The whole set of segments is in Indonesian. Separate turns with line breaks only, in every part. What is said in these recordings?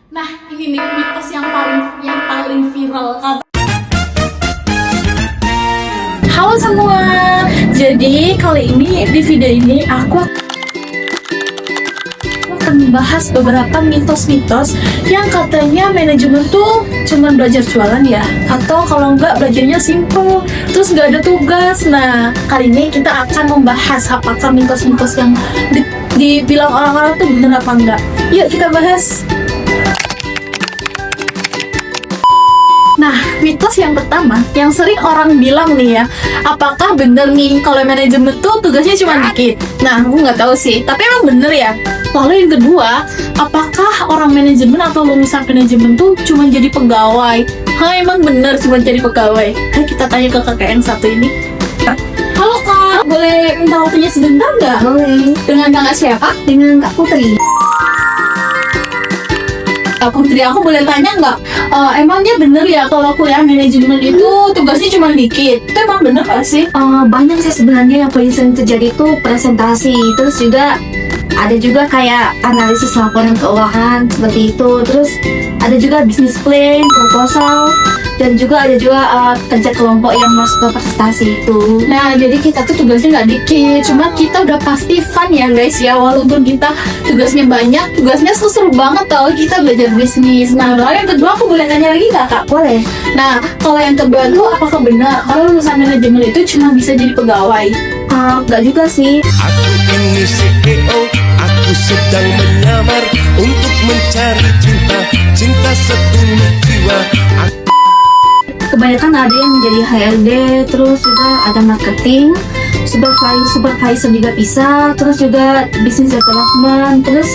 Nah, ini nih mitos yang paling viral kata. Halo semua. Jadi kali ini di video ini aku akan membahas beberapa mitos-mitos yang katanya manajemen tuh cuma belajar jualan ya, atau kalau enggak belajarnya simple terus nggak ada tugas. Nah, kali ini kita akan membahas apakah mitos-mitos yang dibilang orang-orang tuh bener apa enggak. Yuk kita bahas. Nah, mitos yang pertama yang sering orang bilang nih ya, apakah bener nih kalau manajemen tuh tugasnya cuma dikit? Nah, aku nggak tahu sih, tapi emang bener ya. Lalu yang kedua, apakah orang manajemen atau lulusan manajemen tuh cuma jadi pegawai? Emang bener cuma jadi pegawai? Ayo kita tanya ke kakak yang satu ini. Halo kak, boleh minta waktunya sebentar nggak?
Boleh.
Dengan kakak siapa?
Dengan Kak Putri.
Kak Putri, aku boleh tanya nggak? Emangnya bener ya kalau kuliah manajemen itu tugasnya cuma dikit? Itu emang bener gak sih?
Banyak sih sebenarnya yang paling sering terjadi itu presentasi. Terus juga ada juga kayak analisis laporan keuangan seperti itu. Terus ada juga business plan, proposal, dan juga ada juga kerja kelompok yang masuk ke presentasi itu.
Nah, jadi kita tuh tugasnya nggak dikit, cuma kita udah pasti fun ya guys ya. Walaupun kita tugasnya banyak, tugasnya tuh seru banget tau, kita belajar bisnis. Nah, lalu yang kedua aku boleh tanya lagi nggak kak?
Boleh.
Nah, kalau yang kedua tuh apakah benar kalau lulusan manajemen itu cuma bisa jadi pegawai?
Enggak juga sih.
Aku ini CEO, aku sedang menyamar untuk mencari cinta setulus jiwa.
Kebanyakan ada yang menjadi HRD, terus juga ada marketing, supervisor juga bisa, terus juga business development, terus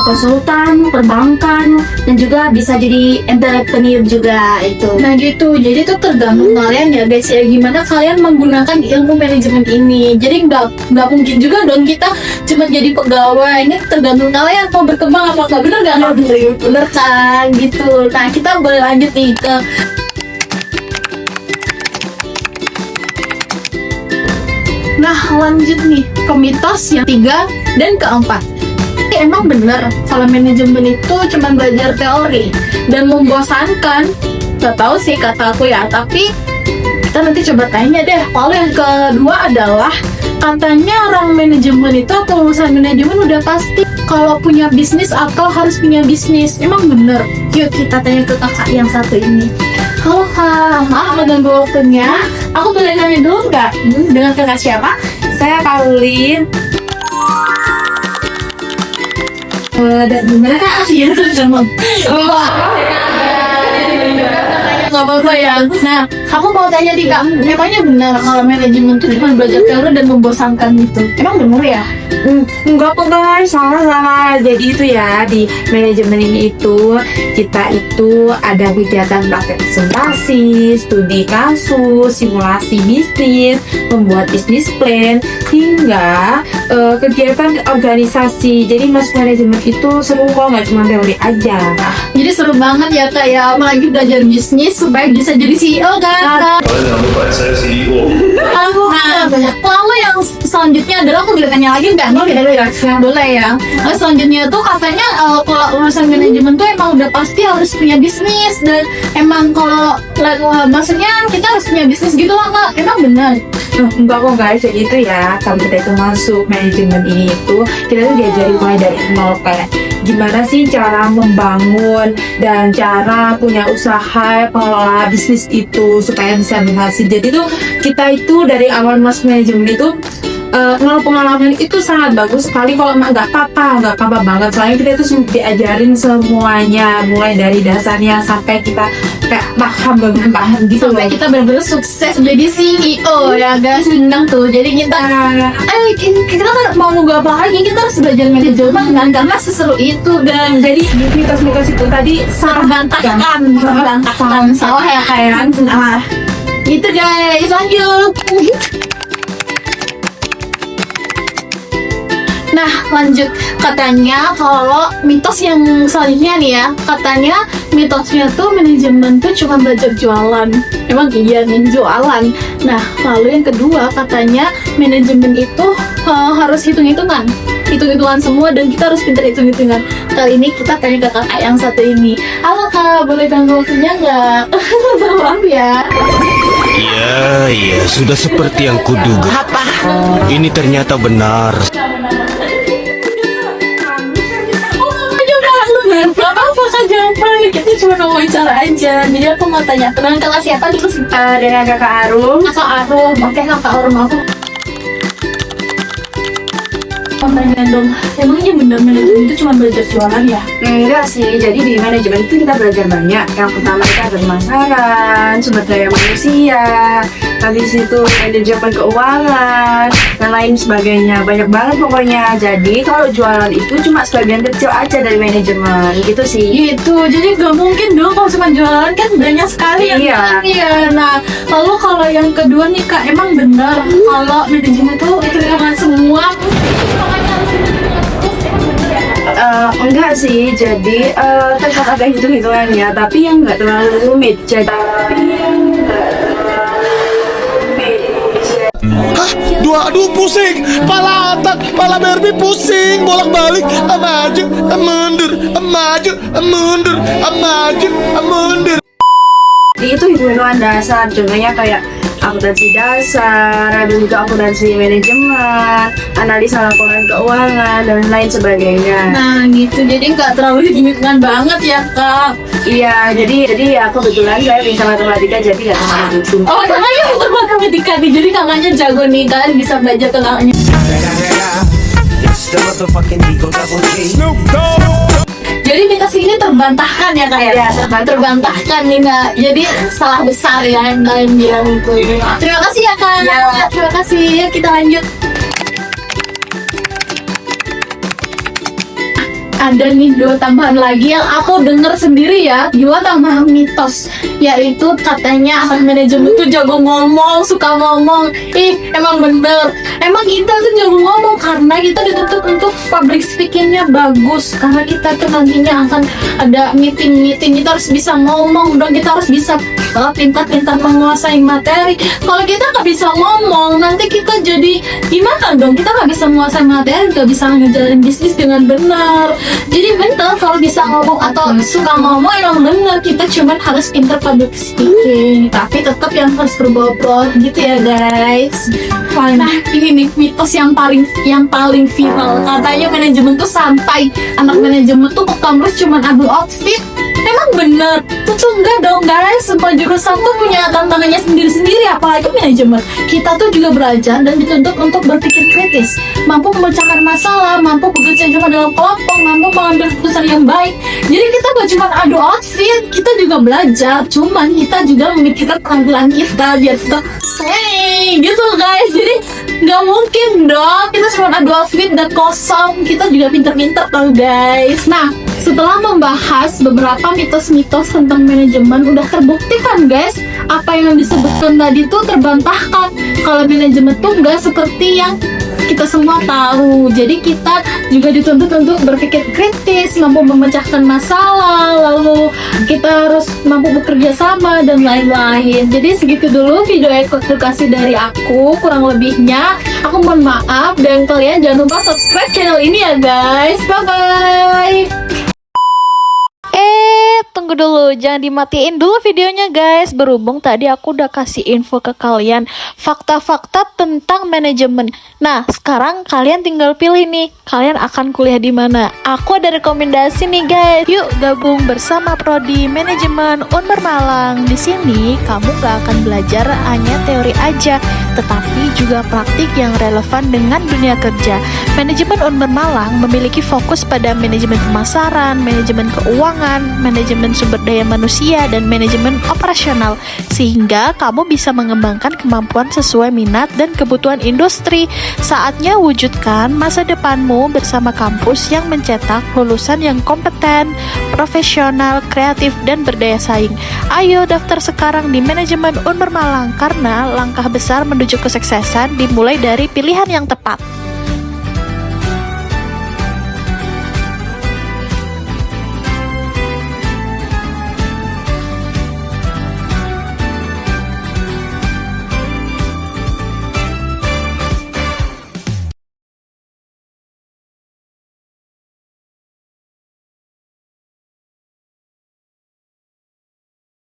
konsultan, perbankan, dan juga bisa jadi entrepreneur juga itu.
Nah gitu, jadi itu tergantung kalian ya guys ya, gimana kalian menggunakan ilmu manajemen ini. Jadi nggak mungkin juga dong kita cuma jadi pegawai. Ini tergantung kalian mau berkembang apa nggak. Bener nggak? Bener kan gitu. Nah kita boleh lanjut nih ke lanjut nih ke mitos yang 3 dan keempat. Emang bener kalau manajemen itu cuma belajar teori dan membosankan? Gak tahu sih kata aku ya, tapi kita nanti coba tanya deh. Lalu yang kedua adalah katanya orang manajemen itu atau lulusan manajemen udah pasti kalau punya bisnis atau harus punya bisnis. Emang bener? Yuk kita tanya ke kakak yang satu ini. Halo kak, maaf mengganggu waktunya. Aku boleh tanya dulu nggak? Dengan kakak siapa?
Saya Pauline.
Dan gimana kak? Iya sama. Nggak apa-apa ya. Nah, aku mau tanya nih kak, emangnya benar kalau manajemen itu cuma belajar teori dan membosankan gitu? Emang benar ya?
Enggak kok guys, salah. Jadi itu ya, di manajemen ini itu kita itu ada kegiatan praktek presentasi, studi kasus, simulasi bisnis, membuat bisnis plan, hingga kegiatan organisasi. Jadi masuk manajemen itu seru kok, nggak cuma teori aja.
Jadi seru banget ya kak ya, apalagi belajar bisnis supaya bisa jadi CEO kan?
Jangan lupa saya CEO.
Nah, lalu yang selanjutnya adalah aku boleh tanya lagi nggak? Boleh ya. Nah, selanjutnya tuh katanya kalau urusan manajemen tuh emang udah pasti harus punya bisnis, dan emang kalau maksudnya kita harus punya bisnis gitu lah kak. Emang benar?
Enggak kok guys, jadi itu ya, kalau kita itu masuk manajemen ini itu kita tuh diajari mulai dari nol, kayak gimana sih cara membangun dan cara punya usaha, pengelola bisnis itu supaya bisa berhasil. Jadi tuh kita itu dari awal masuk manajemen itu nol pengalaman itu sangat bagus sekali. Kalau nggak apa-apa banget, soalnya kita itu diajarin semuanya mulai dari dasarnya sampai kita kayak paham gitu
Sampai
loh.
kita benar-benar sukses jadi CEO ya guys, seneng tuh. Jadi kita kita kan mau nunggu apa lagi, kita harus belajar manajemen kan, karena seseru itu. Dan
Jadi mitos-mitos itu tadi
terbantahkan salah ya kayak nah itu guys. Lanjut. Nah lanjut, katanya kalau mitos yang selanjutnya nih ya, katanya mitosnya tuh manajemen tuh cuma belajar jualan. Emang iya nih jualan. Nah lalu yang kedua katanya manajemen itu harus hitung-hitungan. hitung-hitungan semua dan kita harus pintar hitung-hitungan. Kali ini kita tanya ke kakak yang satu ini. Halo kak, boleh ganggu waktunya nggak? Maaf ya.
Iya, sudah seperti yang kuduga. Ini ternyata benar.
Gak apa-apa kak, jangan panik, kita cuma mau wawancara aja. Jadi aku mau tanya, dengan kakak siapa dulu sih?
Dengan kakak Arum.
Kakak Arum, oke kakak Arum, aku mau tanya dong, emangnya bener manajemen itu cuma belajar jualan ya?
Enggak sih, jadi di manajemen itu kita belajar banyak. Yang pertama kita ada pemasaran, sumber daya manusia, habis itu manajemen keuangan, dan lain sebagainya. Banyak banget pokoknya. Jadi kalau jualan itu cuma sebagian kecil aja dari manajemen, gitu sih.
Gitu, jadi gak mungkin dong kalau cuma jualan, kan banyak sekali yang
Iya.
iya. Nah, lalu kalau yang kedua nih kak, emang benar kalau manajemen itu hitungan semua?
Enggak sih, jadi tetap ada hitung-hitungannya, tapi yang nggak terlalu rumit.
Aduh pusing, pala otak, pala Barbie pusing, bolak-balik, maju, mundur, maju, mundur, maju, mundur.
Jadi itu hitung-hitungan dasar, contohnya kayak akuntansi dasar, ada juga akuntansi manajemen, analisa laporan keuangan, dan lain sebagainya.
Nah gitu, jadi nggak terlalu hitung-hitungan banget ya kak.
Iya, jadi aku kebetulan saya bisa matematika, jadi nggak terlalu hitung.
Oh kakaknya pintar matematika nih, jadi kakaknya jago nih, kalian bisa belajar ke kakaknya. Jadi mitos ini terbantahkan ya kak ya?
Iya,
terbantahkan nih kak. Jadi salah besar ya yang kalian bilang itu. Terima kasih ya kak.
Iya.
Terima kasih. Yuk kita lanjut. Ada nih dua tambahan lagi yang aku dengar sendiri ya, dua tambahan mitos, yaitu katanya anak manajemen tuh jago ngomong, suka ngomong. Emang bener, emang kita tuh jago ngomong karena kita dituntut untuk public speakingnya bagus, karena kita tuh nantinya akan ada meeting, kita harus bisa ngomong dong, kita harus bisa pintar-pintar menguasai materi. Kalau kita nggak bisa ngomong, nanti kita jadi gimana dong? Kita nggak bisa menguasai materi, nggak bisa ngejalanin bisnis dengan benar. Jadi bener kalau bisa ngomong atau suka ngomong emang bener, kita cuman harus pintar public speaking, tapi tetap yang harus berbobot gitu ya guys. Nah ini nih mitos yang paling viral, katanya manajemen tuh santai, anak manajemen tuh ke kampus cuman adu outfit. Emang bener? Tentu enggak dong guys, semua jurusan tuh punya tantangannya sendiri-sendiri, apalagi manajemen. Kita tuh juga belajar dan dituntut untuk berpikir kritis, mampu memecahkan masalah, mampu bekerja sama dalam kelompok, mampu mengambil keputusan yang baik. Jadi kita gak cuma adu outfit, kita juga belajar, cuman kita juga memikirkan penampilan kita biar kita slay gitu guys. Jadi nggak mungkin dong kita cuma adu outfit dan kosong, kita juga pinter-pinter tau guys. Nah setelah membahas beberapa mitos-mitos tentang manajemen, udah terbukti kan guys, apa yang disebutkan tadi tuh terbantahkan. Kalau manajemen tuh nggak seperti yang kita semua tahu. Jadi kita juga dituntut untuk berpikir kritis, mampu memecahkan masalah, lalu kita harus mampu bekerja sama dan lain-lain. Jadi segitu dulu video edukasi dari aku, kurang lebihnya aku mohon maaf, dan kalian jangan lupa subscribe channel ini ya guys. Bye bye.
Tunggu dulu, jangan dimatiin dulu videonya guys. Berhubung tadi aku udah kasih info ke kalian fakta-fakta tentang manajemen. Nah, sekarang kalian tinggal pilih nih, kalian akan kuliah di mana. Aku ada rekomendasi nih guys. Yuk gabung bersama Prodi Manajemen Unmer Malang. Di sini kamu gak akan belajar hanya teori aja, tetapi juga praktik yang relevan dengan dunia kerja. Manajemen Unmer Malang memiliki fokus pada manajemen pemasaran, manajemen keuangan, manajemen sumber daya manusia, dan manajemen operasional, sehingga kamu bisa mengembangkan kemampuan sesuai minat dan kebutuhan industri. Saatnya wujudkan masa depanmu bersama kampus yang mencetak lulusan yang kompeten, profesional, kreatif, dan berdaya saing. Ayo daftar sekarang di Manajemen Unmer Malang, karena langkah besar menuju kesuksesan dimulai dari pilihan yang tepat.